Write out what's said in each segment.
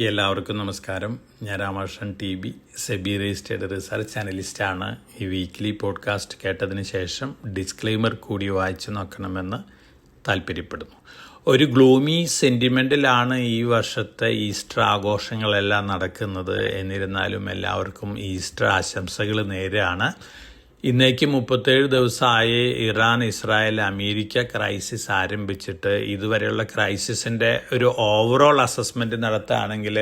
എല്ലാവർക്കും നമസ്കാരം. ഞാൻ Ramakrishnan TB, SEBI registered research അനലിസ്റ്റാണ്. ഈ വീക്ക്ലി പോഡ്കാസ്റ്റ് കേട്ടതിന് ശേഷം ഡിസ്ക്ലെയിമർ കൂടി വായിച്ചു നോക്കണമെന്ന് താല്പര്യപ്പെടുന്നു. ഒരു ഗ്ലൂമി സെൻറ്റിമെൻറ്റിലാണ് ഈ വർഷത്തെ ഈസ്റ്റർ ആഘോഷങ്ങളെല്ലാം നടക്കുന്നത്. എന്നിരുന്നാലും എല്ലാവർക്കും ഈസ്റ്റർ ആശംസകൾ നേരാണ്. ഇന്നേക്ക് 37 ദിവസമായി ഇറാൻ, ഇസ്രായേൽ, അമേരിക്ക ക്രൈസിസ് ആരംഭിച്ചിട്ട്. ഇതുവരെയുള്ള ക്രൈസിസിൻ്റെ ഒരു ഓവറോൾ അസസ്മെൻറ്റ് നടത്തുകയാണെങ്കിൽ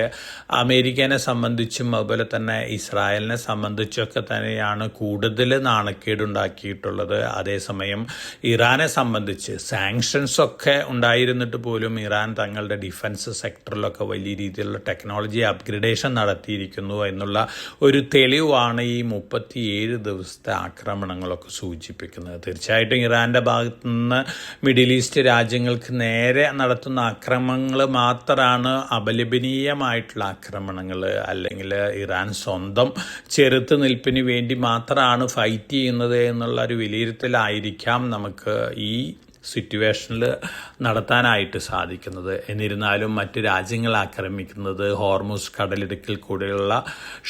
അമേരിക്കനെ സംബന്ധിച്ചും അതുപോലെ തന്നെ ഇസ്രായേലിനെ സംബന്ധിച്ചൊക്കെ തന്നെയാണ് കൂടുതൽ നാണക്കേടുണ്ടാക്കിയിട്ടുള്ളത്. അതേസമയം ഇറാനെ സംബന്ധിച്ച് സാങ്ഷൻസൊക്കെ ഉണ്ടായിരുന്നിട്ട് പോലും ഇറാൻ തങ്ങളുടെ ഡിഫൻസ് സെക്ടറിലൊക്കെ വലിയ രീതിയിലുള്ള ടെക്നോളജി അപ്ഗ്രഡേഷൻ നടത്തിയിരിക്കുന്നു എന്നുള്ള ഒരു തെളിവാണ് ഈ 37 ദിവസത്തെ ആക്രമണങ്ങളൊക്കെ സൂചിപ്പിക്കുന്നത്. തീർച്ചയായിട്ടും ഇറാൻ്റെ ഭാഗത്തു നിന്ന് മിഡിൽ ഈസ്റ്റ് രാജ്യങ്ങൾക്ക് നേരെ നടത്തുന്ന ആക്രമണങ്ങൾ മാത്രമാണ് അപലപനീയമായിട്ടുള്ള ആക്രമണങ്ങൾ. അല്ലെങ്കിൽ ഇറാൻ സ്വന്തം ചെറുത്തുനിൽപ്പിന് വേണ്ടി മാത്രമാണ് ഫൈറ്റ് ചെയ്യുന്നത് എന്നുള്ള ഒരു വിലയിരുത്തലായിരിക്കാം നമുക്ക് ഈ സിറ്റുവേഷനിൽ നടത്താനായിട്ട് സാധിക്കുന്നത്. എന്നിരുന്നാലും മറ്റ് രാജ്യങ്ങൾ ആക്രമിക്കുന്നത്, ഹോർമുസ് കടലിടുക്കിൽ കൂടെയുള്ള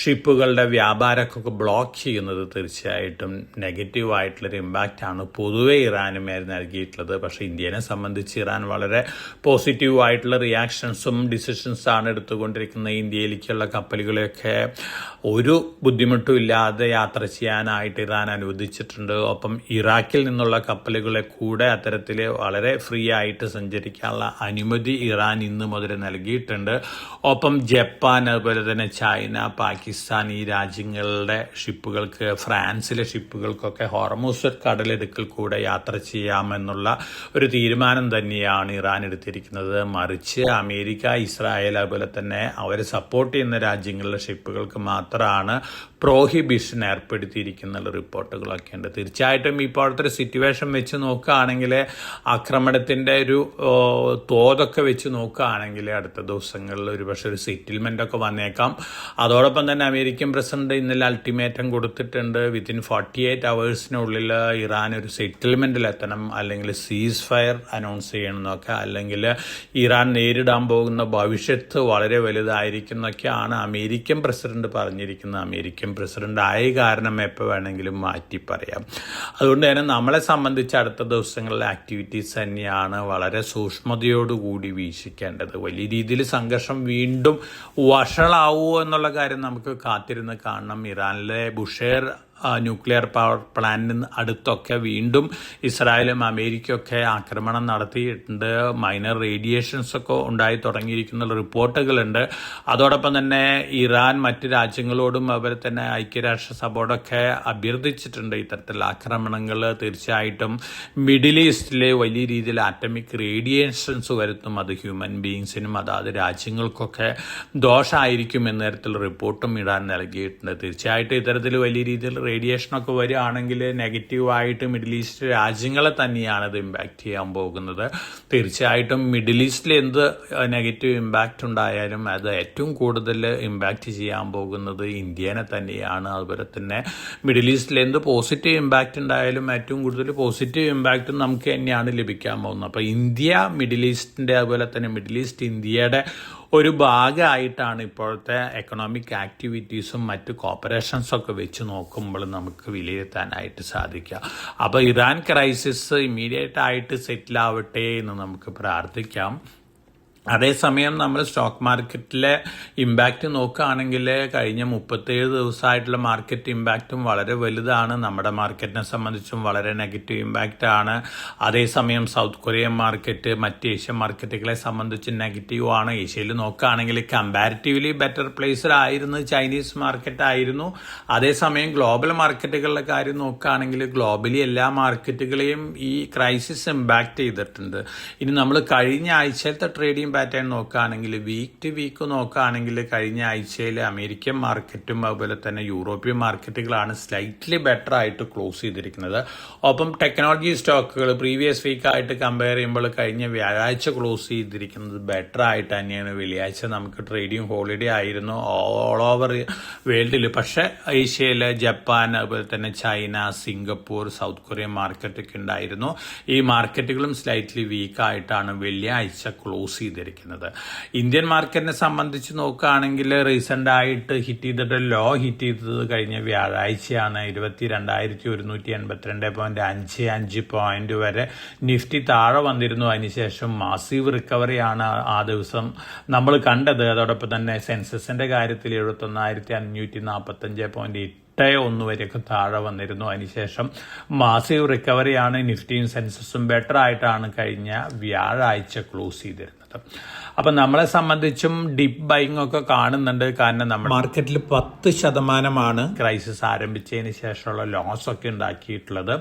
ഷിപ്പുകളുടെ വ്യാപാരമൊക്കെ ബ്ലോക്ക് ചെയ്യുന്നത് തീർച്ചയായിട്ടും നെഗറ്റീവായിട്ടുള്ളൊരു ഇമ്പാക്റ്റാണ് പൊതുവെ ഇറാന് മേൽ നൽകിയിട്ടുള്ളത്. പക്ഷേ ഇന്ത്യനെ സംബന്ധിച്ച് ഇറാൻ വളരെ പോസിറ്റീവായിട്ടുള്ള റിയാക്ഷൻസും ഡിസിഷൻസാണ് എടുത്തുകൊണ്ടിരിക്കുന്നത്. ഇന്ത്യയിലേക്കുള്ള കപ്പലുകളെയൊക്കെ ഒരു ബുദ്ധിമുട്ടും ഇല്ലാതെ യാത്ര ചെയ്യാനായിട്ട് ഇറാൻ അനുവദിച്ചിട്ടുണ്ട്. ഒപ്പം ഇറാഖിൽ നിന്നുള്ള കപ്പലുകളെ കൂടെ അത്തരത്തിൽ വളരെ ഫ്രീ ആയിട്ട് സഞ്ചരിക്കാനുള്ള അനുമതി ഇറാൻ ഇന്ന് മുതൽ നൽകിയിട്ടുണ്ട്. ഒപ്പം ജപ്പാൻ, അതുപോലെ തന്നെ ചൈന, പാകിസ്ഥാൻ ഈ രാജ്യങ്ങളുടെ ഷിപ്പുകൾക്ക്, ഫ്രാൻസിലെ ഷിപ്പുകൾക്കൊക്കെ ഹോർമുസ് കടലിടുക്കിൽ കൂടെ യാത്ര ചെയ്യാമെന്നുള്ള ഒരു തീരുമാനം തന്നെയാണ് ഇറാൻ എടുത്തിരിക്കുന്നത്. മറിച്ച് അമേരിക്ക, ഇസ്രായേൽ, അതുപോലെ തന്നെ അവരെ സപ്പോർട്ട് ചെയ്യുന്ന രാജ്യങ്ങളിലെ ഷിപ്പുകൾക്ക് മാത്രമാണ് പ്രോഹിബിഷൻ ഏർപ്പെടുത്തിയിരിക്കുന്ന റിപ്പോർട്ടുകളൊക്കെ ഉണ്ട്. തീർച്ചയായിട്ടും ഇപ്പോഴത്തെ ഒരു സിറ്റുവേഷൻ വെച്ച് നോക്കുകയാണെങ്കിൽ, ആക്രമണത്തിൻ്റെ ഒരു തോതൊക്കെ വെച്ച് നോക്കുകയാണെങ്കിൽ അടുത്ത ദിവസങ്ങളിൽ ഒരുപക്ഷെ ഒരു സെറ്റിൽമെൻ്റ് ഒക്കെ വന്നേക്കാം. അതോടൊപ്പം തന്നെ അമേരിക്കൻ പ്രസിഡന്റ് ഇന്നലെ അൾട്ടിമേറ്റം കൊടുത്തിട്ടുണ്ട്. വിത്തിൻ 48 hours ഇറാൻ ഒരു സെറ്റിൽമെൻറ്റിലെത്തണം, അല്ലെങ്കിൽ സീസ് ഫയർ അനൗൺസ് ചെയ്യണമെന്നൊക്കെ, അല്ലെങ്കിൽ ഇറാൻ നേരിടാൻ പോകുന്ന ഭവിഷ്യത്ത് വളരെ വലുതായിരിക്കും എന്നൊക്കെയാണ് അമേരിക്കൻ പ്രസിഡന്റ് പറഞ്ഞിരിക്കുന്നത്. അമേരിക്കൻ പ്രസിഡന്റ് ആയ കാരണം എപ്പോൾ വേണമെങ്കിലും മാറ്റി പറയാം. അതുകൊണ്ട് തന്നെ നമ്മളെ സംബന്ധിച്ച് അടുത്ത ദിവസങ്ങളിലെ ആക്ടിവിറ്റീസ് തന്നെയാണ് വളരെ സൂക്ഷ്മതയോടുകൂടി വീക്ഷിക്കേണ്ടത്. വലിയ രീതിയിൽ സംഘർഷം വീണ്ടും വഷളാവുമോ എന്നുള്ള കാര്യം നമുക്ക് കാത്തിരുന്ന് കാണണം. ഇറാനിലെ ബുഷേർ ന്യൂക്ലിയർ പവർ പ്ലാന്റിന് അടുത്തൊക്കെ വീണ്ടും ഇസ്രായേലും അമേരിക്കയൊക്കെ ആക്രമണം നടത്തിയിട്ടുണ്ട്. മൈനർ റേഡിയേഷൻസ് ഒക്കെ ഉണ്ടായി തുടങ്ങിയിരിക്കുന്ന റിപ്പോർട്ടുകളുണ്ട്. അതോടൊപ്പം തന്നെ ഇറാൻ മറ്റ് രാജ്യങ്ങളോടും അതുപോലെ തന്നെ ഐക്യരാഷ്ട്രസഭയോടൊക്കെ അഭ്യർത്ഥിച്ചിട്ടുണ്ട് ഇത്തരത്തിലുള്ള ആക്രമണങ്ങൾ തീർച്ചയായിട്ടും മിഡിൽ ഈസ്റ്റിലെ വലിയ രീതിയിൽ ആറ്റമിക് റേഡിയേഷൻസ് വരുത്തും. അത് ഹ്യൂമൻ ബീയിങ്സിനും അതാത് രാജ്യങ്ങൾക്കൊക്കെ ദോഷമായിരിക്കും എന്ന തരത്തിലുള്ള റിപ്പോർട്ടും ഇറാൻ നൽകിയിട്ടുണ്ട്. തീർച്ചയായിട്ടും ഇത്തരത്തിൽ വലിയ രീതിയിൽ റേഡിയേഷനൊക്കെ വരികയാണെങ്കിൽ നെഗറ്റീവായിട്ട് മിഡിൽ ഈസ്റ്റ് രാജ്യങ്ങളെ തന്നെയാണ് ഇത് ഇമ്പാക്റ്റ് ചെയ്യാൻ പോകുന്നത്. തീർച്ചയായിട്ടും മിഡിൽ ഈസ്റ്റിൽ എന്ത് നെഗറ്റീവ് ഇമ്പാക്റ്റ് ഉണ്ടായാലും അത് ഏറ്റവും കൂടുതൽ ഇമ്പാക്റ്റ് ചെയ്യാൻ പോകുന്നത് ഇന്ത്യനെ തന്നെയാണ്. അതുപോലെ തന്നെ മിഡിൽ ഈസ്റ്റിൽ എന്ത് പോസിറ്റീവ് ഇമ്പാക്റ്റ് ഉണ്ടായാലും ഏറ്റവും കൂടുതൽ പോസിറ്റീവ് ഇമ്പാക്റ്റും നമുക്ക് തന്നെയാണ് ലഭിക്കാൻ പോകുന്നത്. അപ്പോൾ ഇന്ത്യ മിഡിൽ ഈസ്റ്റിൻ്റെ, അതുപോലെ തന്നെ മിഡിൽ ഈസ്റ്റ് ഇന്ത്യയുടെ ഒരു ഭാഗമായിട്ടാണ് ഇപ്പോഴത്തെ എക്കണോമിക് ആക്ടിവിറ്റീസും മറ്റ് കോപ്പറേഷൻസൊക്കെ വെച്ച് നോക്കുമ്പോൾ നമുക്ക് വിലയിരുത്താനായിട്ട് സാധിക്കുക. അപ്പോൾ ഇറാൻ ക്രൈസിസ് ഇമ്മീഡിയറ്റ് ആയിട്ട് സെറ്റിൽ ആവട്ടെ എന്ന് നമുക്ക് പ്രാർത്ഥിക്കാം. അതേസമയം നമ്മൾ സ്റ്റോക്ക് മാർക്കറ്റിലെ ഇമ്പാക്റ്റ് നോക്കുകയാണെങ്കിൽ കഴിഞ്ഞ 37 ദിവസമായിട്ടുള്ള മാർക്കറ്റ് ഇമ്പാക്റ്റും വളരെ വലുതാണ്. നമ്മുടെ മാർക്കറ്റിനെ സംബന്ധിച്ചും വളരെ നെഗറ്റീവ് ഇമ്പാക്റ്റാണ്. അതേസമയം സൗത്ത് കൊറിയൻ മാർക്കറ്റ്, മറ്റ് ഏഷ്യൻ മാർക്കറ്റുകളെ സംബന്ധിച്ച് നെഗറ്റീവ് ആണ്. ഏഷ്യയിൽ നോക്കുകയാണെങ്കിൽ കമ്പാരിറ്റീവ്ലി ബെറ്റർ പ്ലേസിലായിരുന്നു ചൈനീസ് മാർക്കറ്റ് ആയിരുന്നു. അതേസമയം ഗ്ലോബൽ മാർക്കറ്റുകളുടെ കാര്യം നോക്കുകയാണെങ്കിൽ ഗ്ലോബലി എല്ലാ മാർക്കറ്റുകളെയും ഈ ക്രൈസിസ് ഇമ്പാക്റ്റ് ചെയ്തിട്ടുണ്ട്. ഇനി നമ്മൾ കഴിഞ്ഞ ആഴ്ചത്തെ ട്രേഡിംഗ് പാറ്റേൺ നോക്കുകയാണെങ്കിൽ, വീക്ക് ടു വീക്ക് നോക്കുകയാണെങ്കിൽ കഴിഞ്ഞ ആഴ്ചയിൽ അമേരിക്കൻ മാർക്കറ്റും അതുപോലെ തന്നെ യൂറോപ്യൻ മാർക്കറ്റുകളാണ് സ്ലൈറ്റ്ലി ബെറ്റർ ആയിട്ട് ക്ലോസ് ചെയ്തിരിക്കുന്നത്. ഒപ്പം ടെക്നോളജി സ്റ്റോക്കുകൾ പ്രീവിയസ് വീക്കായിട്ട് കമ്പയർ ചെയ്യുമ്പോൾ കഴിഞ്ഞ വ്യാഴാഴ്ച ക്ലോസ് ചെയ്തിരിക്കുന്നത് ബെറ്റർ ആയിട്ട് തന്നെയാണ്. വെള്ളിയാഴ്ച നമുക്ക് ട്രേഡിംഗ് ഹോളിഡേ ആയിരുന്നു ഓൾ ഓവർ വേൾഡിൽ. പക്ഷേ ഏഷ്യയിൽ ജപ്പാൻ, അതുപോലെ തന്നെ ചൈന, സിംഗപ്പൂർ, സൗത്ത് കൊറിയൻ മാർക്കറ്റൊക്കെ ഉണ്ടായിരുന്നു. ഈ മാർക്കറ്റുകളും സ്ലൈറ്റ്ലി വീക്കായിട്ടാണ് വെള്ളിയാഴ്ച ക്ലോസ് ചെയ്തിരിക്കുന്നത്. ചെയ്തിരിക്കുന്നത്. ഇന്ത്യൻ മാർക്കറ്റിനെ സംബന്ധിച്ച് നോക്കുകയാണെങ്കിൽ റീസെന്റ് ആയിട്ട് ഹിറ്റ് ചെയ്തത് കഴിഞ്ഞ വ്യാഴാഴ്ചയാണ്. 22,182.55 പോയിന്റ് വരെ നിഫ്റ്റി താഴെ വന്നിരുന്നു. അതിനുശേഷം മാസീവ് റിക്കവറിയാണ് ആ ദിവസം നമ്മൾ കണ്ടത്. അതോടൊപ്പം തന്നെ സെൻസസിന്റെ കാര്യത്തിൽ 71,545.81 വരെയൊക്കെ താഴെ വന്നിരുന്നു. അതിനുശേഷം മാസീവ് റിക്കവറിയാണ്. നിഫ്റ്റിയും സെൻസസും ബെറ്റർ ആയിട്ടാണ് കഴിഞ്ഞ വ്യാഴാഴ്ച ക്ലോസ് ചെയ്തിരുന്നത്. അപ്പൊ നമ്മളെ സംബന്ധിച്ചും ഡിപ്പ് ബൈങ് ഒക്കെ കാണുന്നുണ്ട്. കാരണം നമ്മുടെ മാർക്കറ്റിൽ 10% ക്രൈസിസ് ആരംഭിച്ചതിന് ശേഷമുള്ള ലോസ് ഒക്കെ ഉണ്ടാക്കിയിട്ടുള്ളത്.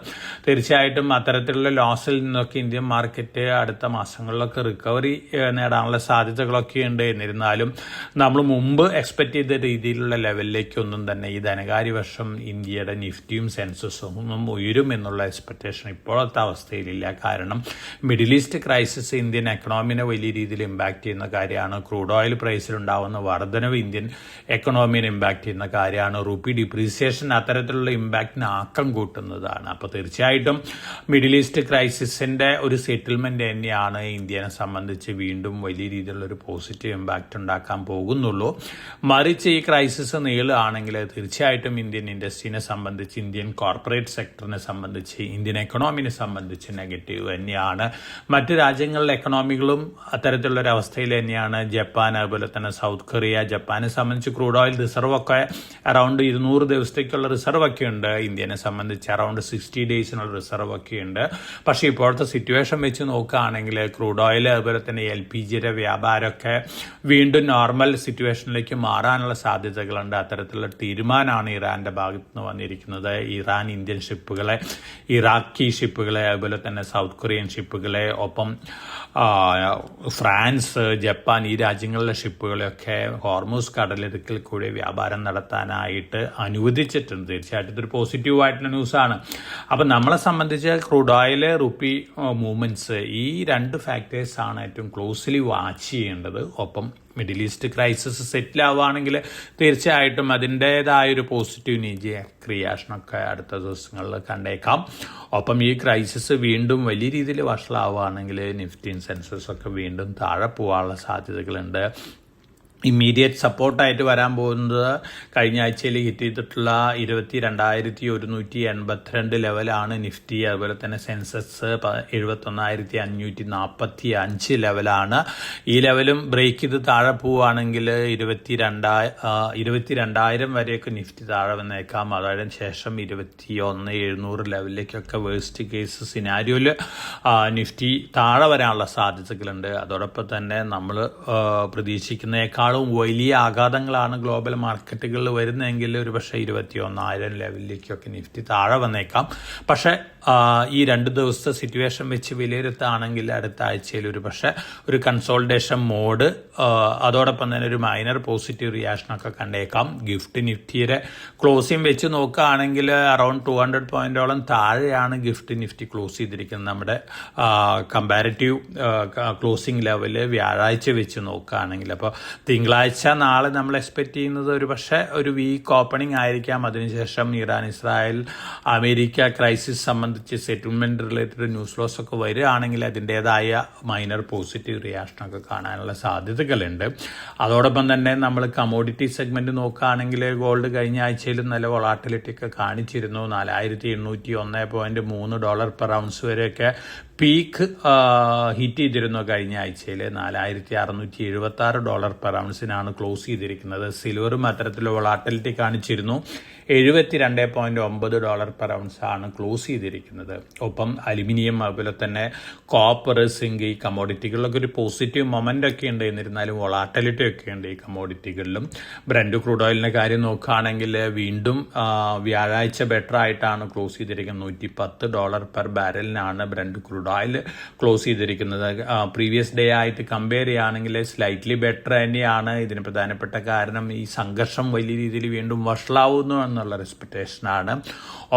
തീർച്ചയായിട്ടും അത്തരത്തിലുള്ള ലോസിൽ നിന്നൊക്കെ ഇന്ത്യൻ മാർക്കറ്റ് അടുത്ത മാസങ്ങളിലൊക്കെ റിക്കവറി നേടാനുള്ള സാധ്യതകളൊക്കെ ഉണ്ട്. എന്നിരുന്നാലും നമ്മൾ മുമ്പ് എക്സ്പെക്ട് ചെയ്ത രീതിയിലുള്ള ലെവലിലേക്കൊന്നും തന്നെ ഈ ധനകാര്യ വർഷം ഇന്ത്യയുടെ നിഫ്റ്റിയും സെൻസസും ഒന്നും ഉയരും എന്നുള്ള എക്സ്പെക്ടേഷൻ ഇപ്പോഴത്തെ അവസ്ഥയിലില്ല. കാരണം മിഡിൽ ഈസ്റ്റ് ക്രൈസിസ് ഇന്ത്യൻ എക്കണോമിനെ വലിയ രീതിയിൽ ഇമ്പാക്ട് ചെയ്യുന്ന കാര്യമാണ്. ക്രൂഡ് ഓയിൽ പ്രൈസിൽ ഉണ്ടാവുന്ന വർധനവ് ഇന്ത്യൻ എക്കണോമിയെ ഇമ്പാക്ട് ചെയ്യുന്ന കാര്യമാണ്. റുപ്പി ഡിപ്രീസിയേഷൻ അത്തരത്തിലുള്ള ഇമ്പാക്റ്റിന് ആക്കം കൂട്ടുന്നതാണ്. അപ്പോൾ തീർച്ചയായിട്ടും മിഡിൽ ഈസ്റ്റ് ക്രൈസിസിന്റെ ഒരു സെറ്റിൽമെന്റ് തന്നെയാണ് ഇന്ത്യനെ സംബന്ധിച്ച് വീണ്ടും വലിയ രീതിയിലുള്ള ഒരു പോസിറ്റീവ് ഇമ്പാക്ട് ഉണ്ടാക്കാൻ പോകുന്നുള്ളൂ. മറിച്ച് ഈ ക്രൈസിസ് നീളുകയാണെങ്കിൽ തീർച്ചയായിട്ടും ഇന്ത്യൻ ഇൻഡസ്ട്രീനെ സംബന്ധിച്ച്, ഇന്ത്യൻ കോർപ്പറേറ്റ് സെക്ടറിനെ സംബന്ധിച്ച്, ഇന്ത്യൻ എക്കണോമിനെ സംബന്ധിച്ച് നെഗറ്റീവ് തന്നെയാണ്. മറ്റ് രാജ്യങ്ങളിലെ എക്കണോമികളും അത്തരത്തിലുള്ള ഒരു അവസ്ഥയിൽ തന്നെയാണ്. ജപ്പാൻ, അതുപോലെ തന്നെ സൗത്ത് കൊറിയ. ജപ്പാനെ സംബന്ധിച്ച് ക്രൂഡ് ഓയിൽ റിസർവ് ഒക്കെ അറൌണ്ട് 200 ദിവസത്തേക്കുള്ള റിസർവ് ഒക്കെ ഉണ്ട്. ഇന്ത്യനെ സംബന്ധിച്ച് അറൌണ്ട് 60 ഡേയ്സിനുള്ള റിസർവ് ഒക്കെ ഉണ്ട്. പക്ഷേ ഇപ്പോഴത്തെ സിറ്റുവേഷൻ വെച്ച് നോക്കുകയാണെങ്കിൽ ക്രൂഡ് ഓയിൽ അതുപോലെ തന്നെ LPGയുടെ വ്യാപാരമൊക്കെ വീണ്ടും നോർമൽ സിറ്റുവേഷനിലേക്ക് മാറാനുള്ള സാധ്യതകളുണ്ട്. അത്തരത്തിലുള്ള തീരുമാനമാണ് ഇറാന്റെ ഭാഗത്ത് നിന്ന് വന്നിരിക്കുന്നത്. ഇറാൻ ഇന്ത്യൻ ഷിപ്പുകളെ, ഇറാഖി ഷിപ്പുകളെ, അതുപോലെ തന്നെ സൗത്ത് കൊറിയൻ ഷിപ്പുകളെ, ഒപ്പം ഫ്രാൻസ്, ജപ്പാൻ ഈ രാജ്യങ്ങളിലെ ഷിപ്പുകളെയൊക്കെ ഹോർമൂസ് കടലിടുക്കിൽ കൂടി വ്യാപാരം നടത്താനായിട്ട് അനുവദിച്ചിട്ടുണ്ട്. തീർച്ചയായിട്ടും ഇതൊരു പോസിറ്റീവ് ആയിട്ടുള്ള ന്യൂസാണ്. അപ്പം നമ്മളെ സംബന്ധിച്ച് ക്രൂഡ് ഓയിൽ, റുപ്പി മൂവ്മെന്റ്സ്, ഈ 2 ഫാക്ടേഴ്സാണ് ഏറ്റവും ക്ലോസ്ലി വാച്ച് ചെയ്യേണ്ടത്. ഒപ്പം മിഡിൽ ഈസ്റ്റ് ക്രൈസിസ് സെറ്റിൽ ആവുകയാണെങ്കിൽ തീർച്ചയായിട്ടും അതിൻ്റെതായൊരു പോസിറ്റീവ് നീജി ക്രിയേഷനൊക്കെ അടുത്ത ദിവസങ്ങളിൽ കണ്ടേക്കാം. ഒപ്പം ഈ ക്രൈസിസ് വീണ്ടും വലിയ രീതിയിൽ വഷളാവുകയാണെങ്കിൽ നിഫ്റ്റിയും സെൻസസൊക്കെ വീണ്ടും താഴെ പോകാനുള്ള സാധ്യതകളുണ്ട്. ഇമ്മീഡിയറ്റ് സപ്പോർട്ടായിട്ട് വരാൻ പോകുന്നത് കഴിഞ്ഞ ആഴ്ചയിൽ ഹിറ്റ് ചെയ്തിട്ടുള്ള 22,182 ലെവലാണ് നിഫ്റ്റി. അതുപോലെ തന്നെ സെൻസസ് 71,545 ലെവലാണ്. ഈ ലെവലും ബ്രേക്ക് ചെയ്ത് താഴെ പോവുകയാണെങ്കിൽ 22,000 വരെയൊക്കെ നിഫ്റ്റി താഴെ വന്നേക്കാം. അതിന് ശേഷം 21,700 ലെവലിലേക്കൊക്കെ വേഴ്സ്റ്റ് കേസ് സിനാരിയോയിൽ നിഫ്റ്റി താഴെ വരാനുള്ള സാധ്യതകളുണ്ട്. അതോടൊപ്പം തന്നെ നമ്മൾ പ്രതീക്ഷിക്കുന്നേക്കാൾ വലിയ ആഘാതങ്ങളാണ് ഗ്ലോബൽ മാർക്കറ്റുകളിൽ വരുന്നതെങ്കിൽ ഒരുപക്ഷെ 21,000 ലെവലിലേക്കൊക്കെ നിഫ്റ്റി താഴെ വന്നേക്കാം. പക്ഷെ ഈ 2 ദിവസത്തെ സിറ്റുവേഷൻ വെച്ച് വിലയിരുത്തുകയാണെങ്കിൽ അടുത്ത ആഴ്ചയിൽ ഒരു കൺസോൾട്ടേഷൻ മോഡ്, അതോടൊപ്പം തന്നെ ഒരു മൈനർ പോസിറ്റീവ് റിയാക്ഷനൊക്കെ കണ്ടേക്കാം. ഗിഫ്റ്റ് നിഫ്റ്റിയുടെ ക്ലോസിംഗ് വെച്ച് നോക്കുകയാണെങ്കിൽ അറൌണ്ട് 200 പോയിന്റോളം താഴെയാണ് ഗിഫ്റ്റ് നിഫ്റ്റി ക്ലോസ് ചെയ്തിരിക്കുന്നത്. നമ്മുടെ കമ്പാരിറ്റീവ് ക്ലോസിംഗ് ലെവല് വ്യാഴാഴ്ച വെച്ച് നോക്കുകയാണെങ്കിൽ. അപ്പോൾ തിങ്കളാഴ്ച നാളെ നമ്മൾ എക്സ്പെക്ട് ചെയ്യുന്നത് ഒരു വീക്ക് ഓപ്പണിംഗ് ആയിരിക്കാം. അതിനുശേഷം ഇറാൻ, ഇസ്രായേൽ, അമേരിക്ക ക്രൈസിസ് സംബന്ധിച്ച് സെറ്റിൽമെന്റ് റിലേറ്റഡ് ന്യൂസ് ലോസ് ഒക്കെ വരികയാണെങ്കിൽ അതിൻ്റെതായ മൈനർ പോസിറ്റീവ് റിയാക്ഷനൊക്കെ കാണാനുള്ള സാധ്യതകളുണ്ട്. അതോടൊപ്പം തന്നെ നമ്മൾ കമോഡിറ്റി സെഗ്മെന്റ് നോക്കുകയാണെങ്കിൽ ഗോൾഡ് കഴിഞ്ഞ ആഴ്ചയിലും നല്ല വൊളാറ്റിലിറ്റി ഒക്കെ കാണിച്ചിരുന്നു. $4,801.3 പെർ ഔൺസ് വരെയൊക്കെ പീക്ക് ഹിറ്റ് ചെയ്തിരുന്നു. കഴിഞ്ഞ ആഴ്ചയിൽ $4,676 പെർ ഔൺസിനാണ് ക്ലോസ് ചെയ്തിരിക്കുന്നത്. സിൽവറും അത്തരത്തിലുള്ള വൊളാറ്റിലിറ്റി കാണിച്ചിരുന്നു. $70.9 പെർ ഔൺസ് ആണ് ക്ലോസ് ചെയ്തിരിക്കുന്നത്. ഒപ്പം അലുമിനിയം, അതുപോലെ തന്നെ കോപ്പർ, സിങ്ക്, ഈ കമോഡിറ്റികളിലൊക്കെ ഒരു പോസിറ്റീവ് മൊമെന്റ് ഒക്കെ ഉണ്ട്. എന്നിരുന്നാലും വൊളാറ്റിലിറ്റി ഒക്കെ ഉണ്ട് ഈ കമോഡിറ്റികളിലും. ബ്രന്റ് ക്രൂഡ് ഓയിലിന്റെ കാര്യം നോക്കുകയാണെങ്കിൽ വീണ്ടും വ്യാഴാഴ്ച ബെറ്റർ ആയിട്ടാണ് ക്ലോസ് ചെയ്തിരിക്കുന്നത്. $110 പെർ ബാരലിനാണ് ബ്രന്റ് ക്രൂഡ് ഓയിൽ ക്ലോസ് ചെയ്തിരിക്കുന്നത്. പ്രീവിയസ് ഡേ ആയിട്ട് കമ്പയർ ചെയ്യുകയാണെങ്കിൽ സ്ലൈറ്റ്ലി ബെറ്റർ തന്നെയാണ്. ഇതിന് പ്രധാനപ്പെട്ട കാരണം ഈ സംഘർഷം വലിയ രീതിയിൽ വീണ്ടും വഷളാവുന്നു എന്നുള്ള എക്സ്പെക്ടേഷനാണ്.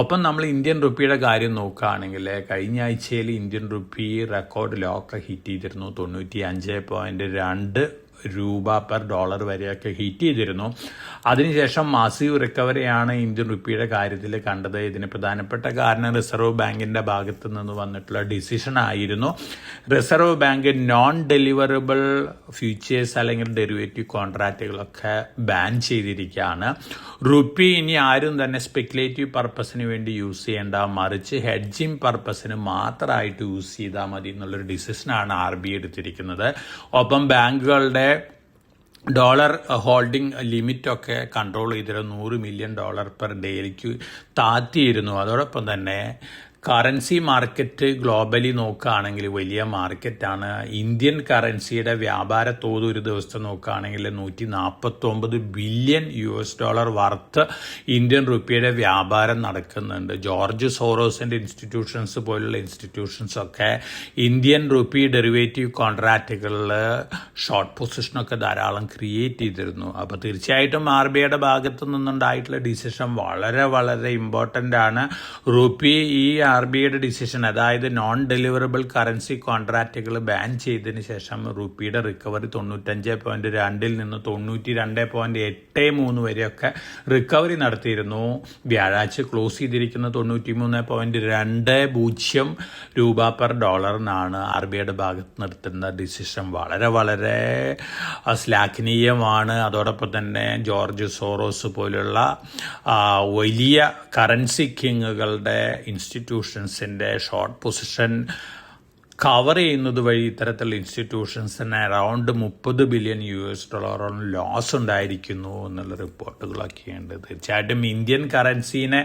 ഒപ്പം നമ്മൾ ഇന്ത്യൻ റുപ്പിയുടെ കാര്യം നോക്കുകയാണെങ്കിൽ കഴിഞ്ഞ ആഴ്ചയിൽ ഇന്ത്യൻ റുപ്പി റെക്കോർഡ് ലോ ഒക്കെ ഹിറ്റ് ചെയ്തിരുന്നു. 95.2 രൂപ പെർ ഡോളർ വരെയൊക്കെ ഹിറ്റ് ചെയ്തിരുന്നു. അതിനുശേഷം മാസീവ് റിക്കവറിയാണ് ഇന്ത്യൻ റുപ്പിയുടെ കാര്യത്തിൽ കണ്ടത്. ഇതിന് പ്രധാനപ്പെട്ട കാരണം റിസർവ് ബാങ്കിൻ്റെ ഭാഗത്തു നിന്ന് വന്നിട്ടുള്ള ഡിസിഷൻ ആയിരുന്നു. Reserve bank non deliverable futures അല്ലെങ്കിൽ ഡെറിവേറ്റീവ് കോൺട്രാക്റ്റുകളൊക്കെ ബാൻ ചെയ്തിരിക്കുകയാണ്. റുപ്പി ഇനി ആരും തന്നെ സ്പെക്കുലേറ്റീവ് പർപ്പസിന് വേണ്ടി യൂസ് ചെയ്യേണ്ട, മറിച്ച് ഹെഡ്ജിങ് പർപ്പസിന് മാത്രമായിട്ട് യൂസ് ചെയ്താൽ മതി എന്നുള്ളൊരു ഡിസിഷനാണ് RBI എടുത്തിരിക്കുന്നത്. ഒപ്പം ബാങ്കുകളുടെ ഡോളർ ഹോൾഡിംഗ് ലിമിറ്റൊക്കെ കൺട്രോൾ ചെയ്തിരുന്നു. $100 മില്യൺ പെർ ഡേയിലേക്ക് താഴ്ത്തിയിരുന്നു. അതോടൊപ്പം തന്നെ കറൻസി മാർക്കറ്റ് ഗ്ലോബലി നോക്കുകയാണെങ്കിൽ വലിയ മാർക്കറ്റാണ്. ഇന്ത്യൻ കറൻസിയുടെ വ്യാപാര തോത് ഒരു ദിവസത്തെ നോക്കുകയാണെങ്കിൽ $149 ബില്യൺ വർത്ത് ഇന്ത്യൻ റുപ്പിയുടെ വ്യാപാരം നടക്കുന്നുണ്ട്. ജോർജ് സോറോസിൻ്റെ ഇൻസ്റ്റിറ്റ്യൂഷൻസ് പോലുള്ള ഇൻസ്റ്റിറ്റ്യൂഷൻസൊക്കെ ഇന്ത്യൻ റുപ്പി ഡെറിവേറ്റീവ് കോൺട്രാക്റ്റുകളിൽ ഷോർട്ട് പൊസിഷനൊക്കെ ധാരാളം ക്രിയേറ്റ് ചെയ്തിരുന്നു. അപ്പോൾ തീർച്ചയായിട്ടും RBIയുടെ ഭാഗത്തു നിന്നുണ്ടായിട്ടുള്ള ഡിസിഷൻ വളരെ വളരെ ഇമ്പോർട്ടൻ്റ് ആണ്. റുപ്പി ഈ RBIയുടെ ഡിസിഷൻ, അതായത് നോൺ ഡെലിവറബിൾ കറൻസി കോൺട്രാക്റ്റുകൾ ബാൻ ചെയ്തതിന് ശേഷം റുപ്പിയുടെ റിക്കവറി 95.2 നിന്ന് 92.83 വരെയൊക്കെ റിക്കവറി നടത്തിയിരുന്നു. വ്യാഴാഴ്ച ക്ലോസ് ചെയ്തിരിക്കുന്ന 93.20 രൂപ പെർ ഡോളറിനാണ് RBIയുടെ ഭാഗത്ത് നിർത്തുന്ന ഡിസിഷൻ. വളരെ വളരെ ശ്ലാഘനീയമാണ്. അതോടൊപ്പം തന്നെ ജോർജ് സോറോസ് പോലുള്ള വലിയ കറൻസി കിങ്ങുകളുടെ ഇൻസ്റ്റിറ്റ്യൂഷൻസിൻ്റെ ഷോർട്ട് പൊസിഷൻ കവർ ചെയ്യുന്നത് വഴി ഇത്തരത്തിലുള്ള ഇൻസ്റ്റിറ്റ്യൂഷൻസിന് അറൗണ്ട് $30 ബില്യൺ ലോസ് ഉണ്ടായിരിക്കുന്നു എന്നുള്ള റിപ്പോർട്ടുകളൊക്കെയുണ്ട്. തീർച്ചയായിട്ടും ഇന്ത്യൻ കറൻസീനെ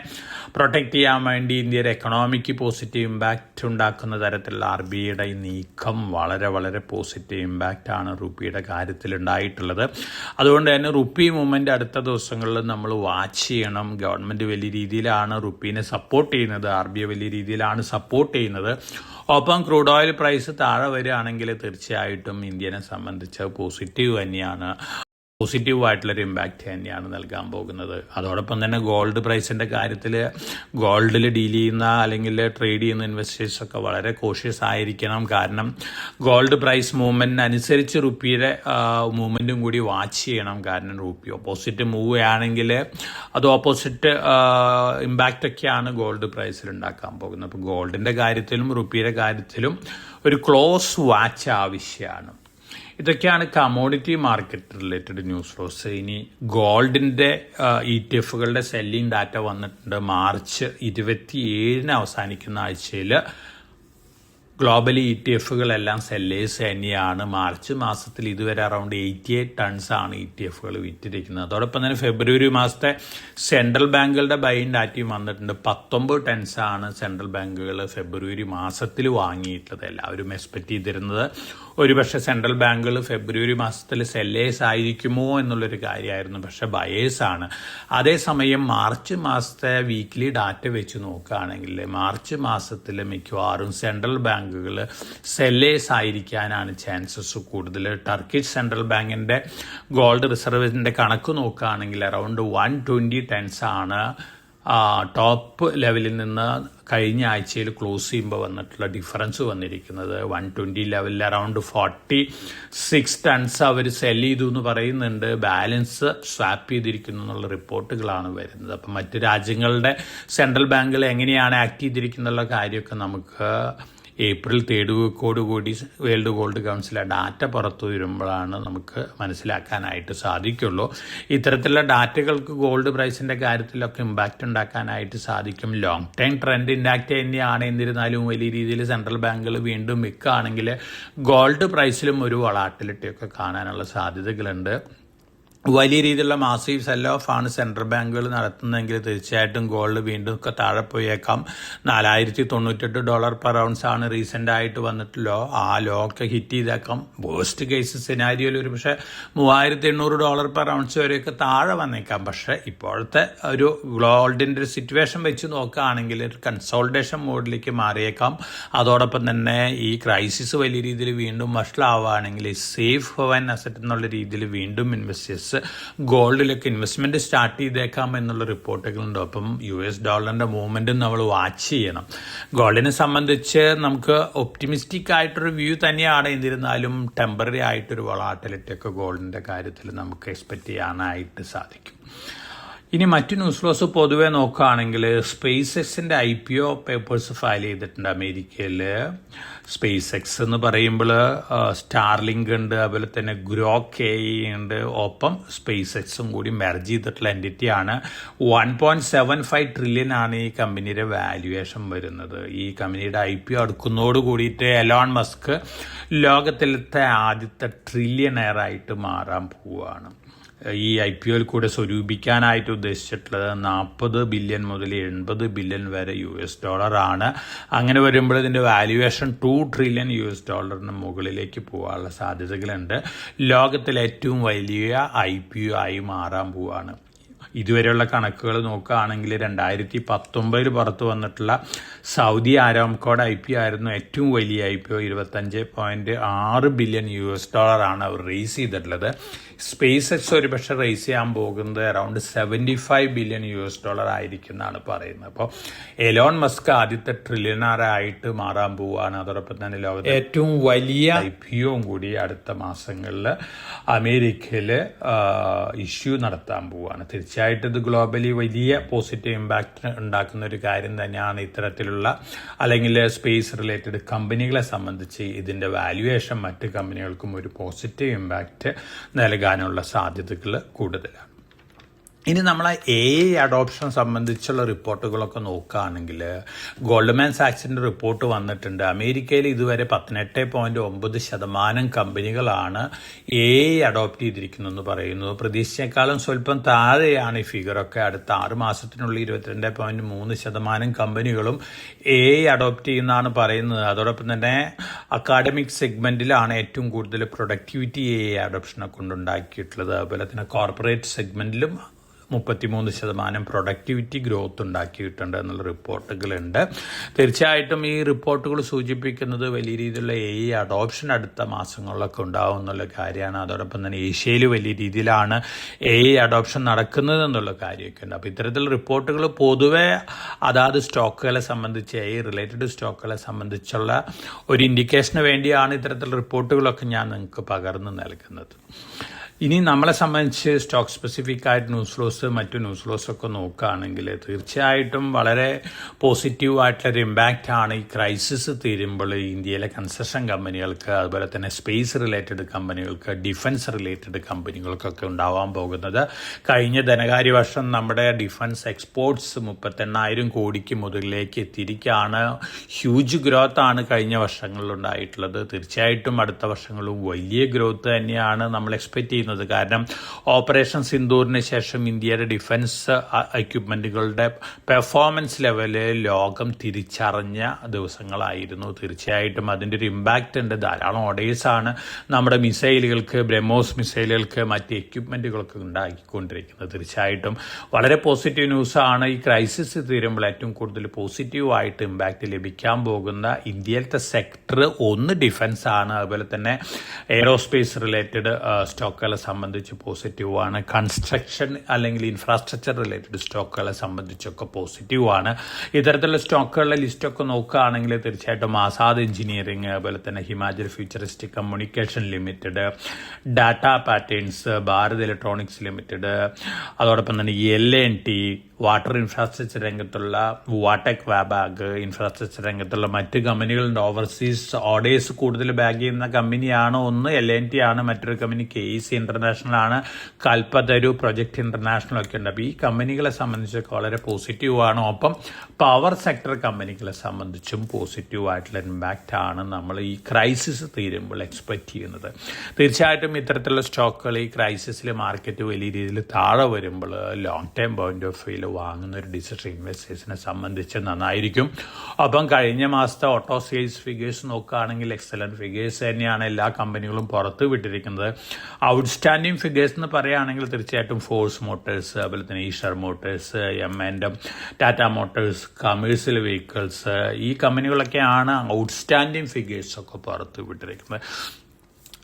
പ്രൊട്ടക്റ്റ് ചെയ്യാൻ വേണ്ടി ഇന്ത്യയുടെ എക്കണോമിക്ക് പോസിറ്റീവ് ഇമ്പാക്റ്റ് ഉണ്ടാക്കുന്ന തരത്തിലുള്ള RBIയുടെ ഈ നീക്കം വളരെ വളരെ പോസിറ്റീവ് ഇമ്പാക്റ്റാണ് റുപ്പിയുടെ കാര്യത്തിൽ ഉണ്ടായിട്ടുള്ളത്. അതുകൊണ്ട് തന്നെ റുപ്പി മൂവ്മെൻ്റ് അടുത്ത ദിവസങ്ങളിൽ നമ്മൾ വാച്ച് ചെയ്യണം. ഗവൺമെൻറ് വലിയ രീതിയിലാണ് റുപ്പീനെ സപ്പോർട്ട് ചെയ്യുന്നത്, RBI വലിയ രീതിയിലാണ് സപ്പോർട്ട് ചെയ്യുന്നത്. ഒപ്പം ക്രൂഡ് ഓയിൽ പ്രൈസ് താഴെ വരികയാണെങ്കിൽ തീർച്ചയായിട്ടും ഇന്ത്യനെ സംബന്ധിച്ച് പോസിറ്റീവ് തന്നെയാണ്, പോസിറ്റീവായിട്ടുള്ളൊരു ഇമ്പാക്റ്റ് തന്നെയാണ് നൽകാൻ പോകുന്നത്. അതോടൊപ്പം തന്നെ ഗോൾഡ് പ്രൈസിൻ്റെ കാര്യത്തിൽ ഗോൾഡിൽ ഡീൽ ചെയ്യുന്ന അല്ലെങ്കിൽ ട്രേഡ് ചെയ്യുന്ന ഇൻവെസ്റ്റേഴ്സൊക്കെ വളരെ കോഷ്യസ് ആയിരിക്കണം. കാരണം ഗോൾഡ് പ്രൈസ് മൂവ്മെൻറ്റിനനുസരിച്ച് റുപ്പിയുടെ മൂവ്മെൻറ്റും കൂടി വാച്ച് ചെയ്യണം. കാരണം റുപ്പി ഓപ്പോസിറ്റ് മൂവ് ആണെങ്കിൽ അത് ഓപ്പോസിറ്റ് ഇമ്പാക്റ്റൊക്കെയാണ് ഗോൾഡ് പ്രൈസിൽ ഉണ്ടാക്കാൻ പോകുന്നത്. അപ്പോൾ ഗോൾഡിൻ്റെ കാര്യത്തിലും റുപ്പിയുടെ കാര്യത്തിലും ഒരു ക്ലോസ് വാച്ച് ആവശ്യമാണ്. ഇതൊക്കെയാണ് commodity market related news flows. ഇനി ഗോൾഡിൻ്റെ ETF സെല്ലിംഗ് ഡാറ്റ വന്നിട്ടുണ്ട്. മാർച്ച് 27 അവസാനിക്കുന്ന ആഴ്ചയിൽ ഗ്ലോബലി ETF സെല്ലേഴ്സ് തന്നെയാണ്. മാർച്ച് മാസത്തിൽ ഇതുവരെ അറൗണ്ട് 88 ടൺസാണ് ETF വിറ്റിരിക്കുന്നത്. അതോടൊപ്പം തന്നെ ഫെബ്രുവരി മാസത്തെ സെൻട്രൽ ബാങ്കുകളുടെ ബൈയിങ് ഡാറ്റയും വന്നിട്ടുണ്ട്. 19 ടൺസാണ് സെൻട്രൽ ബാങ്കുകൾ ഫെബ്രുവരി മാസത്തിൽ വാങ്ങിയിട്ടുള്ളത്. എല്ലാവരും എക്സ്പെക്ട് ചെയ്തിരുന്നത് ഒരുപക്ഷെ സെൻട്രൽ ബാങ്കുകൾ ഫെബ്രുവരി മാസത്തിൽ സെല്ലേഴ്സ് ആയിരിക്കുമോ എന്നുള്ളൊരു കാര്യമായിരുന്നു. പക്ഷേ ബയേഴ്സാണ്. അതേസമയം മാർച്ച് മാസത്തെ വീക്ക്ലി ഡാറ്റ വെച്ച് നോക്കുകയാണെങ്കിൽ മാർച്ച് മാസത്തിൽ മിക്കവാറും സെൻട്രൽ ബാങ്കുകൾ സെല്ലേഴ്സ് ആയിരിക്കാനാണ് ചാൻസസ് കൂടുതൽ. ടർക്കിഷ് സെൻട്രൽ ബാങ്കിൻ്റെ ഗോൾഡ് റിസർവിൻ്റെ കണക്ക് നോക്കുകയാണെങ്കിൽ അറൗണ്ട് 120 ടൺസാണ് ടോപ്പ് ലെവലിൽ നിന്ന് കഴിഞ്ഞ ആഴ്ചയിൽ ക്ലോസ് ചെയ്യുമ്പോൾ വന്നിട്ടുള്ള ഡിഫറൻസ് വന്നിരിക്കുന്നത്. 120 ലെവലിൽ അറൗണ്ട് 46 ടൺസ് അവർ സെൽ ചെയ്തു എന്ന് പറയുന്നുണ്ട്. ബാലൻസ് സ്വാപ്പ് ചെയ്തിരിക്കുന്നു എന്നുള്ള റിപ്പോർട്ടുകളാണ് വരുന്നത്. അപ്പം മറ്റ് രാജ്യങ്ങളുടെ സെൻട്രൽ ബാങ്കുകൾ എങ്ങനെയാണ് ആക്ട് ചെയ്തിരിക്കുന്നുള്ള കാര്യമൊക്കെ നമുക്ക് ഏപ്രിൽ 3 കൂടി വേൾഡ് ഗോൾഡ് കൗൺസിലെ ഡാറ്റ പുറത്തു വരുമ്പോഴാണ് നമുക്ക് മനസ്സിലാക്കാനായിട്ട് സാധിക്കുള്ളൂ. ഇത്തരത്തിലുള്ള ഡാറ്റകൾക്ക് ഗോൾഡ് പ്രൈസിൻ്റെ കാര്യത്തിലൊക്കെ ഇമ്പാക്റ്റ് ഉണ്ടാക്കാനായിട്ട് സാധിക്കും. ലോങ് ടൈം ട്രെൻഡ് ഇൻഡാക്റ്റ് തന്നെയാണ്. എന്നിരുന്നാലും വലിയ രീതിയിൽ സെൻട്രൽ ബാങ്കുകൾ വീണ്ടും വിൽക്കുകയാണെങ്കിൽ ഗോൾഡ് പ്രൈസിലും ഒരു വളാട്ടിലിറ്റിയൊക്കെ കാണാനുള്ള സാധ്യതകളുണ്ട്. വലിയ രീതിയിലുള്ള മാസീവ് സെൽ ഓഫ് ആണ് സെൻട്രൽ ബാങ്കുകൾ നടത്തുന്നതെങ്കിൽ തീർച്ചയായിട്ടും ഗോൾഡ് വീണ്ടും ഒക്കെ താഴെ പോയേക്കാം. $498 പെർ ഔൺസ് ആണ് റീസെൻ്റ് ആയിട്ട് വന്നിട്ടുള്ളൂ. ആ ലോ ഒക്കെ ഹിറ്റ് ചെയ്തേക്കാം. വേസ്റ്റ് കേസ് സിനാരിയോയിൽ ഒരു പക്ഷേ $3800 പെർ ഔൺസ് വരെയൊക്കെ താഴെ വന്നേക്കാം. പക്ഷേ ഇപ്പോഴത്തെ ഒരു ഗോൾഡിൻ്റെ ഒരു സിറ്റുവേഷൻ വെച്ച് നോക്കുകയാണെങ്കിൽ ഒരു കൺസോൾട്ടേഷൻ മോഡിലേക്ക് മാറിയേക്കാം. അതോടൊപ്പം തന്നെ ഈ ക്രൈസിസ് വലിയ രീതിയിൽ വീണ്ടും വഷളാവുകയാണെങ്കിൽ സേഫ് ഹെവൻ അസറ്റ് എന്നുള്ള രീതിയിൽ വീണ്ടും ഇൻവെസ്റ്റേഴ്സ് ഗോൾഡിലൊക്കെ ഇൻവെസ്റ്റ്മെൻറ്റ് സ്റ്റാർട്ട് ചെയ്തേക്കാം എന്നുള്ള റിപ്പോർട്ടുകളുണ്ട്. അപ്പം $USD മൂവ്മെൻറ്റും നമ്മൾ വാച്ച് ചെയ്യണം. ഗോൾഡിനെ സംബന്ധിച്ച് നമുക്ക് ഒപ്റ്റിമിസ്റ്റിക് ആയിട്ടൊരു വ്യൂ തന്നെയാണ്. എന്നിരുന്നാലും ടെമ്പററി ആയിട്ടൊരു വൊളാറ്റിലിറ്റി ഒക്കെ ഗോൾഡിൻ്റെ കാര്യത്തിൽ നമുക്ക് എക്സ്പെക്റ്റ് ചെയ്യാനായിട്ട് സാധിക്കും. ഇനി മറ്റു ന്യൂസ് ഫ്ലോസ് പൊതുവെ നോക്കുകയാണെങ്കിൽ സ്പേസ് എക്സിൻ്റെ IPO പേപ്പേഴ്സ് ഫയൽ ചെയ്തിട്ടുണ്ട് അമേരിക്കയിൽ. സ്പേസ് എക്സ് എന്ന് പറയുമ്പോൾ സ്റ്റാർലിങ്ക് ഉണ്ട്, അതുപോലെ തന്നെ ഗ്രോക്ക് AI ഉണ്ട്, ഒപ്പം സ്പേസ് എക്സും കൂടി മെർജ് ചെയ്തിട്ടുള്ള എൻറ്റിറ്റിയാണ്. 1.75 ട്രില്യൺ ആണ് ഈ കമ്പനിയുടെ വാല്യുവേഷൻ വരുന്നത്. ഈ കമ്പനിയുടെ IPO അടുക്കുന്നതോട് കൂടിയിട്ട് എലോൺ മസ്ക് ലോകത്തിലത്തെ ആദ്യത്തെ ട്രില്യണയറായിട്ട് മാറാൻ പോവുകയാണ്. ഈ IPOയിൽ കൂടെ സ്വരൂപിക്കാനായിട്ട് ഉദ്ദേശിച്ചിട്ടുള്ളത് 40 ബില്യൺ മുതൽ 80 ബില്യൺ വരെ $USD ആണ്. അങ്ങനെ വരുമ്പോൾ ഇതിൻ്റെ വാല്യുവേഷൻ $2 ട്രില്യൺ മുകളിലേക്ക് പോകാനുള്ള സാധ്യതകളുണ്ട്. ലോകത്തിലെ ഏറ്റവും വലിയ IPO ആയി മാറാൻ പോവുകയാണ്. ഇതുവരെയുള്ള കണക്കുകൾ നോക്കുകയാണെങ്കിൽ 2019 പുറത്ത് വന്നിട്ടുള്ള സൗദി ആരാംകോയുടെ IPO ആയിരുന്നു ഏറ്റവും വലിയ IPO. $25.6 ബില്യൺ ആണ് അവർ റേസ് ചെയ്തിട്ടുള്ളത്. സ്പേസ് എക്സ് ഒരു പക്ഷേ റേസ് ചെയ്യാൻ പോകുന്നത് അറൗണ്ട് $75 ബില്യൺ ആയിരിക്കും എന്നാണ് പറയുന്നത്. അപ്പോൾ എലോൺ മസ്ക് ആദ്യത്തെ ട്രില്യണറായിട്ട് മാറാൻ പോവുകയാണ്. അതോടൊപ്പം തന്നെ ലോകത്തെ ഏറ്റവും വലിയ IPOയും കൂടി അടുത്ത മാസങ്ങളിൽ അമേരിക്കയിൽ ഇഷ്യൂ നടത്താൻ പോവുകയാണ്. തീർച്ചയായിട്ടും ഇത് ഗ്ലോബലി വലിയ പോസിറ്റീവ് ഇമ്പാക്റ്റ് ഉണ്ടാക്കുന്ന ഒരു കാര്യം തന്നെയാണ്. ഇത്തരത്തിലുള്ള അല്ലെങ്കിൽ സ്പേസ് റിലേറ്റഡ് കമ്പനികളെ സംബന്ധിച്ച് ഇതിൻ്റെ വാല്യുവേഷൻ മറ്റ് കമ്പനികൾക്കും ഒരു പോസിറ്റീവ് ഇമ്പാക്റ്റ് നൽകാനുള്ള സാധ്യതകൾ കൂടുതലാണ്. ഇനി നമ്മൾ AI അഡോപ്ഷൻ സംബന്ധിച്ചുള്ള റിപ്പോർട്ടുകളൊക്കെ നോക്കുകയാണെങ്കിൽ ഗോൾഡ്മാൻ സാക്സിൻ്റെ റിപ്പോർട്ട് വന്നിട്ടുണ്ട്. അമേരിക്കയിൽ ഇതുവരെ 18.9% കമ്പനികളാണ് AI അഡോപ്റ്റ് ചെയ്തിരിക്കുന്നതെന്ന് പറയുന്നു. പ്രതീക്ഷിച്ചേക്കാളും സ്വല്പം താഴെയാണ് ഈ ഫിഗറൊക്കെ. അടുത്ത 6 മാസത്തിനുള്ളിൽ 22.3% കമ്പനികളും AI അഡോപ്റ്റ് ചെയ്യുന്നതാണ് പറയുന്നത്. അതോടൊപ്പം തന്നെ അക്കാഡമിക് സെഗ്മെൻറ്റിലാണ് ഏറ്റവും കൂടുതൽ പ്രൊഡക്ടിവിറ്റി AI അഡോപ്ഷനെ കൊണ്ടുണ്ടാക്കിയിട്ടുള്ളത്. അതുപോലെ തന്നെ കോർപ്പറേറ്റ് സെഗ്മെൻറ്റിലും 33% പ്രൊഡക്ടിവിറ്റി ഗ്രോത്ത് ഉണ്ടാക്കിയിട്ടുണ്ട് എന്നുള്ള റിപ്പോർട്ടുകളുണ്ട്. തീർച്ചയായിട്ടും ഈ റിപ്പോർട്ടുകൾ സൂചിപ്പിക്കുന്നത് വലിയ രീതിയിലുള്ള AI അഡോപ്ഷൻ അടുത്ത മാസങ്ങളിലൊക്കെ ഉണ്ടാവും എന്നുള്ള കാര്യമാണ്. അതോടൊപ്പം തന്നെ ഏഷ്യയിൽ വലിയ രീതിയിലാണ് AI അഡോപ്ഷൻ നടക്കുന്നത് എന്നുള്ള കാര്യമൊക്കെ ഉണ്ട്. അപ്പോൾ ഇത്തരത്തിലുള്ള റിപ്പോർട്ടുകൾ പൊതുവെ അതാത് സ്റ്റോക്കുകളെ സംബന്ധിച്ച് AI റിലേറ്റഡ് സ്റ്റോക്കുകളെ സംബന്ധിച്ചുള്ള ഒരു ഇൻഡിക്കേഷന് വേണ്ടിയാണ് ഇത്തരത്തിലുള്ള റിപ്പോർട്ടുകളൊക്കെ ഞാൻ നിങ്ങൾക്ക് പകർന്നു നൽകുന്നത്. ഇനി നമ്മളെ സംബന്ധിച്ച് സ്റ്റോക്ക് സ്പെസിഫിക് ആയിട്ട് ന്യൂസ് ഫ്ലോസ് മറ്റു ന്യൂസ് ഫ്ലോസ് ഒക്കെ നോക്കുകയാണെങ്കിൽ തീർച്ചയായിട്ടും വളരെ പോസിറ്റീവായിട്ടുള്ളൊരു ഇമ്പാക്റ്റ് ആണ് ഈ ക്രൈസിസ് തീരുമ്പോൾ ഇന്ത്യയിലെ കൺസ്ട്രക്ഷൻ കമ്പനികൾക്ക്, അതുപോലെ തന്നെ സ്പേസ് റിലേറ്റഡ് കമ്പനികൾക്ക്, ഡിഫൻസ് റിലേറ്റഡ് കമ്പനികൾക്കൊക്കെ ഉണ്ടാവാൻ പോകുന്നത്. കഴിഞ്ഞ ധനകാര്യ വർഷം നമ്മുടെ ഡിഫൻസ് എക്സ്പോർട്സ് 38,000 കോടിക്ക് മുകളിലേക്ക് എത്തിയിരിക്കുകയാണ്. ഹ്യൂജ് ഗ്രോത്ത് ആണ് കഴിഞ്ഞ വർഷങ്ങളിലുണ്ടായിട്ടുള്ളത്. തീർച്ചയായിട്ടും അടുത്ത വർഷങ്ങളിലും വലിയ ഗ്രോത്ത് തന്നെയാണ് നമ്മൾ എക്സ്പെക്റ്റ് ചെയ്യുന്നത്. കാരണം ഓപ്പറേഷൻ സിന്ദൂറിന് ശേഷം ഇന്ത്യയുടെ ഡിഫൻസ് എക്യുപ്മെന്റുകളുടെ പെർഫോമൻസ് ലെവല് ലോകം തിരിച്ചറിഞ്ഞ ദിവസങ്ങളായിരുന്നു. തീർച്ചയായിട്ടും അതിൻ്റെ ഒരു ഇമ്പാക്റ്റ് ഉണ്ട്. ധാരാളം ഓർഡേഴ്സാണ് നമ്മുടെ മിസൈലുകൾക്ക്, ബ്രഹ്മോസ് മിസൈലുകൾക്ക്, മറ്റ് എക്യുപ്മെന്റുകൾക്ക് ഉണ്ടാക്കിക്കൊണ്ടിരിക്കുന്നത്. തീർച്ചയായിട്ടും വളരെ പോസിറ്റീവ് ന്യൂസാണ്. ഈ ക്രൈസിസ് തീരുമ്പോൾ ഏറ്റവും കൂടുതൽ പോസിറ്റീവായിട്ട് ഇമ്പാക്റ്റ് ലഭിക്കാൻ പോകുന്ന ഇന്ത്യയിലത്തെ സെക്ടർ ഒന്ന് ഡിഫൻസ് ആണ്. അതുപോലെ തന്നെ എയ്റോസ്പേസ് റിലേറ്റഡ് സ്റ്റോക്കുകളെ സംബന്ധിച്ച് പോസിറ്റീവാണ്. കൺസ്ട്രക്ഷൻ അല്ലെങ്കിൽ ഇൻഫ്രാസ്ട്രക്ചർ റിലേറ്റഡ് സ്റ്റോക്കുകളെ സംബന്ധിച്ചൊക്കെ പോസിറ്റീവാണ്. ഇത്തരത്തിലുള്ള സ്റ്റോക്കുകളുടെ ലിസ്റ്റൊക്കെ നോക്കുകയാണെങ്കിൽ തീർച്ചയായിട്ടും ആസാദ് എഞ്ചിനീയറിംഗ്, അതുപോലെ തന്നെ Himachal futuristic communication limited, data patterns, Bharat electronics limited, അതോടൊപ്പം തന്നെ LNT, വാട്ടർ ഇൻഫ്രാസ്ട്രക്ചർ രംഗത്തുള്ള വാടെക് വാബാഗ്, ഇൻഫ്രാസ്ട്രക്ചർ രംഗത്തുള്ള മറ്റ് കമ്പനികളുണ്ട്. ഓവർസീസ് ഓർഡേഴ്സ് കൂടുതൽ ബാഗ് ചെയ്യുന്ന കമ്പനിയാണ്. ഒന്ന് LNT ആണ്, മറ്റൊരു കമ്പനി KEC ഇന്റർനാഷണൽ ആണ്, കൽപ്പതരു, പ്രൊജക്ട് ഇന്റർനാഷണൽ ഒക്കെ ഉണ്ട്. അപ്പോൾ ഈ കമ്പനികളെ സംബന്ധിച്ചൊക്കെ വളരെ പോസിറ്റീവാണ്. ഒപ്പം പവർ സെക്ടർ കമ്പനികളെ സംബന്ധിച്ചും പോസിറ്റീവായിട്ടുള്ള ഇമ്പാക്റ്റ് ആണ് നമ്മൾ ഈ ക്രൈസിസ് തീരുമ്പോൾ എക്സ്പെക്റ്റ് ചെയ്യുന്നത്. തീർച്ചയായിട്ടും ഇത്തരത്തിലുള്ള സ്റ്റോക്കുകൾ ഈ ക്രൈസിസിൽ മാർക്കറ്റ് വലിയ രീതിയിൽ താഴെ വരുമ്പോൾ ലോങ് ടൈം പോയിന്റ് ഓഫ് വ്യൂവിൽ വാങ്ങുന്ന ഒരു ഡിസിഷൻ ഇൻവെസ്റ്റേഴ്സിനെ സംബന്ധിച്ച് നന്നായിരിക്കും. അപ്പം കഴിഞ്ഞ മാസത്തെ ഓട്ടോ സെയിൽസ് ഫിഗേഴ്സ് നോക്കുകയാണെങ്കിൽ എക്സലന്റ് ഫിഗേഴ്സ് തന്നെയാണ് എല്ലാ കമ്പനികളും പുറത്ത് വിട്ടിരിക്കുന്നത്. ഔട്ട്സ്റ്റാൻഡിങ് ഫിഗേഴ്സ് എന്ന് പറയുകയാണെങ്കിൽ തീർച്ചയായിട്ടും ഫോഴ്സ് മോട്ടേഴ്സ്, അതുപോലെ തന്നെ Eicher Motors, M&M, Tata Motors, commercial vehicles, ഈ കമ്പനികളൊക്കെയാണ് ഔട്ട്സ്റ്റാൻഡിങ് ഫിഗേഴ്സൊക്കെ പുറത്ത് വിട്ടിരിക്കുന്നത്.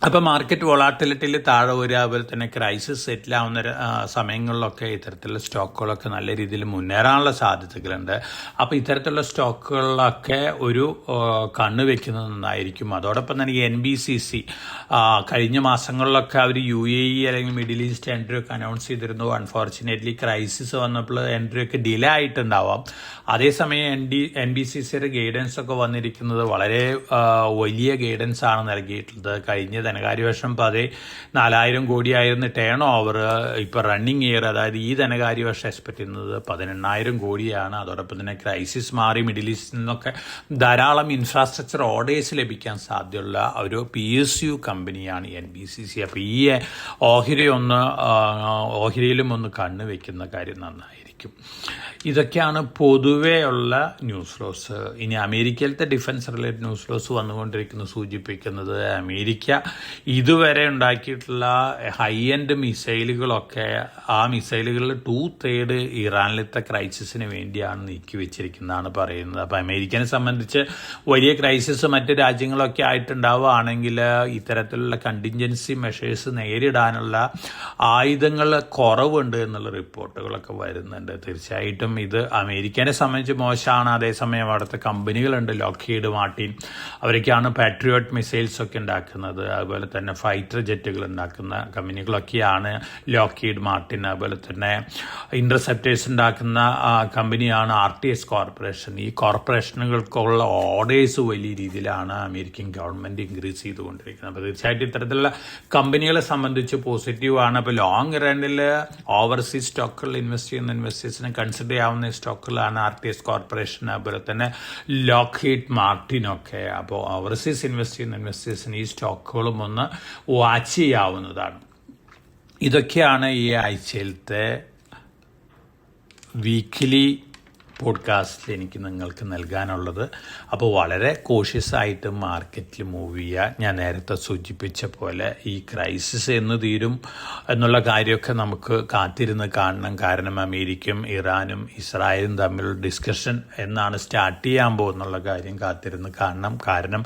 അപ്പോൾ മാർക്കറ്റ് വോളാറ്റിലിറ്റിയിൽ താഴെ വരിക, അതുപോലെ തന്നെ ക്രൈസിസ് സെറ്റിൽ ആവുന്ന സമയങ്ങളിലൊക്കെ ഇത്തരത്തിലുള്ള സ്റ്റോക്കുകളൊക്കെ നല്ല രീതിയിൽ മുന്നേറാനുള്ള സാധ്യതകളുണ്ട്. അപ്പോൾ ഇത്തരത്തിലുള്ള സ്റ്റോക്കുകളിലൊക്കെ ഒരു കണ്ണ് വെക്കുന്നത് നന്നായിരിക്കും. അതോടൊപ്പം തന്നെ NBCC കഴിഞ്ഞ മാസങ്ങളിലൊക്കെ അവർ UAE അല്ലെങ്കിൽ മിഡിൽ ഈസ്റ്റ് എൻട്രി ഒക്കെ അനൗൺസ് ചെയ്തിരുന്നു. അൺഫോർച്ചുനേറ്റ്ലി ക്രൈസിസ് വന്നപ്പോൾ എൻട്രി ഒക്കെ ഡിലേ ആയിട്ടുണ്ടാവാം. അതേസമയം NBCCയുടെ ഗൈഡൻസ് ഒക്കെ വന്നിരിക്കുന്നത് വളരെ വലിയ ഗൈഡൻസ് ആണ് നൽകിയിട്ടുള്ളത്. കഴിഞ്ഞ ധനകാര്യ വർഷം 14,000 കോടിയായിരുന്നു ടേൺ ഓവർ. ഇപ്പോൾ റണ്ണിങ് ഇയർ, അതായത് ഈ ധനകാര്യ വർഷം എക്സ്പെക്ട് ചെയ്യുന്നത് 18,000 കോടിയാണ്. അതോടൊപ്പം തന്നെ ക്രൈസിസ് മാറി മിഡിൽ ഈസ്റ്റിൽ നിന്നൊക്കെ ധാരാളം ഇൻഫ്രാസ്ട്രക്ചർ ഓർഡേഴ്സ് ലഭിക്കാൻ സാധ്യതയുള്ള ഒരു PSU കമ്പനിയാണ് NBCC. അപ്പോൾ ഈ ഓഹരിയിലും ഒന്ന് കണ്ണ് വെക്കുന്ന കാര്യം നന്നായിരിക്കും. ഇതൊക്കെയാണ് പൊതുവേ ഉള്ള ന്യൂസ് ഫ്ലോസ്. ഇനി അമേരിക്കയിലത്തെ ഡിഫൻസ് റിലേറ്റഡ് ന്യൂസ് ഫ്ലോസ് വന്നുകൊണ്ടിരിക്കുന്നത് സൂചിപ്പിക്കുന്നത് അമേരിക്ക ഇതുവരെ ഉണ്ടാക്കിയിട്ടുള്ള ഹൈ എൻഡ് മിസൈലുകളൊക്കെ, ആ മിസൈലുകളിൽ 2/3 ഇറാനിലത്തെ ക്രൈസിസിന് വേണ്ടിയാണ് നീക്കി വെച്ചിരിക്കുന്നതാണ് പറയുന്നത്. അപ്പോൾ അമേരിക്കനെ സംബന്ധിച്ച് വലിയ ക്രൈസിസ് മറ്റ് രാജ്യങ്ങളൊക്കെ ആയിട്ടുണ്ടാവുകയാണെങ്കിൽ ഇത്തരത്തിലുള്ള കണ്ടിൻജൻസി മെഷേഴ്സ് നേരിടാനുള്ള ആയുധങ്ങൾ കുറവുണ്ട് എന്നുള്ള റിപ്പോർട്ടുകളൊക്കെ വരുന്നുണ്ട്. തീർച്ചയായിട്ടും ഇത് അമേരിക്കനെ സംബന്ധിച്ച് മോശമാണ്. അതേസമയം അവിടുത്തെ കമ്പനികളുണ്ട്, ലോക്ഹീഡ് മാർട്ടിൻ, അവരൊക്കെയാണ് പാട്രിയോട്ട് മിസൈൽസ് ഒക്കെ ഉണ്ടാക്കുന്നത്. അതുപോലെ തന്നെ ഫൈറ്റർ ജെറ്റുകൾ ഉണ്ടാക്കുന്ന കമ്പനികളൊക്കെയാണ് ലോക്ഹീഡ് മാർട്ടിൻ. അതുപോലെ തന്നെ ഇന്റർസെപ്റ്റേഴ്സ് ഉണ്ടാക്കുന്ന കമ്പനിയാണ് RTS കോർപ്പറേഷൻ. ഈ കോർപ്പറേഷനുകൾക്കുള്ള ഓർഡേഴ്സ് വലിയ രീതിയിലാണ് അമേരിക്കൻ ഗവൺമെന്റ് ഇൻക്രീസ് ചെയ്തുകൊണ്ടിരിക്കുന്നത്. അപ്പോൾ തീർച്ചയായിട്ടും ഇത്തരത്തിലുള്ള കമ്പനികളെ സംബന്ധിച്ച് പോസിറ്റീവാണ്. അപ്പോൾ ലോങ് റണ്ണിൽ ഓവർസീസ് സ്റ്റോക്കുകളിൽ ഇൻവെസ്റ്റ് ചെയ്യുന്ന ഇൻവെസ്റ്റേഴ്സിനെ കൺസിഡർ ചെയ്യാവുന്ന സ്റ്റോക്കുകളാണ് RTS കോർപ്പറേഷൻ, അതുപോലെ തന്നെ ലോക്ഹീഡ് മാർട്ടിനൊക്കെ. അപ്പോൾ ഓവർസീസ് ഇൻവെസ്റ്റ് ചെയ്യുന്ന ഇൻവെസ്റ്റേഴ്സിന് ഈ സ്റ്റോക്കുകളും ഒന്ന് വാച്ച് ചെയ്യാവുന്നതാണ്. ഇതൊക്കെയാണ് ഈ ആഴ്ചയിലത്തെ വീക്ക്ലി പോഡ്കാസ്റ്റിൽ എനിക്ക് നിങ്ങൾക്ക് നൽകാനുള്ളത്. അപ്പോൾ വളരെ കോഷ്യസ് ആയിട്ട് മാർക്കറ്റിൽ മൂവ് ചെയ്യുക. ഞാൻ നേരത്തെ സൂചിപ്പിച്ച പോലെ ഈ ക്രൈസിസ് എന്ന് തീരും എന്നുള്ള കാര്യമൊക്കെ നമുക്ക് കാത്തിരുന്ന് കാണണം. കാരണം അമേരിക്കയും ഇറാനും ഇസ്രായേലും തമ്മിലുള്ള ഡിസ്കഷൻ എന്നാണ് സ്റ്റാർട്ട് ചെയ്യാൻ പോകുന്നുള്ള കാര്യം കാത്തിരുന്ന് കാണണം. കാരണം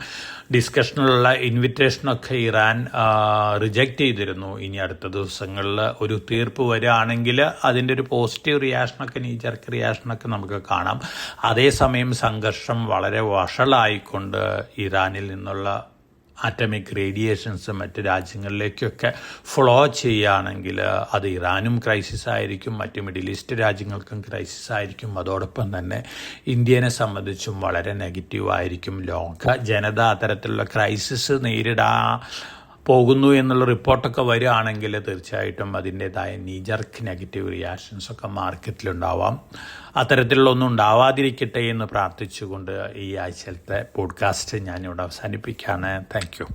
ഡിസ്കഷനിലുള്ള ഇൻവിറ്റേഷനൊക്കെ ഇറാൻ റിജക്റ്റ് ചെയ്തിരുന്നു. ഇനി അടുത്ത ദിവസങ്ങളിൽ ഒരു തീർപ്പ് വരികയാണെങ്കിൽ അതിൻ്റെ ഒരു പോസിറ്റീവ് റിയാക്ഷനൊക്കെ, നീചർക്ക് റിയാക്ഷനൊക്കെ നമുക്ക് കാണാം. അതേസമയം സംഘർഷം വളരെ വഷളായിക്കൊണ്ട് ഇറാനിൽ നിന്നുള്ള ആറ്റമിക് റേഡിയേഷൻസ് മറ്റ് രാജ്യങ്ങളിലേക്കൊക്കെ ഫ്ലോ ചെയ്യുകയാണെങ്കിൽ അത് ഇറാനും ക്രൈസിസ് ആയിരിക്കും, മറ്റ് മിഡിൽ ഈസ്റ്റ് രാജ്യങ്ങൾക്കും ക്രൈസിസ് ആയിരിക്കും. അതോടൊപ്പം തന്നെ ഇന്ത്യനെ സംബന്ധിച്ചും വളരെ നെഗറ്റീവായിരിക്കും. ലോക ജനത അത്തരത്തിലുള്ള ക്രൈസിസ് പോകുന്നു എന്നുള്ള റിപ്പോർട്ടൊക്കെ വരികയാണെങ്കിൽ തീർച്ചയായിട്ടും അതിൻ്റേതായ നീജർക്ക് നെഗറ്റീവ് റിയാക്ഷൻസൊക്കെ മാർക്കറ്റിലുണ്ടാവാം. അത്തരത്തിലുള്ളൊന്നും ഉണ്ടാവാതിരിക്കട്ടെ എന്ന് പ്രാർത്ഥിച്ചുകൊണ്ട് ഈ ആഴ്ചയിലത്തെ പോഡ്കാസ്റ്റ് ഞാനിവിടെ അവസാനിപ്പിക്കുകയാണ്. Thank you.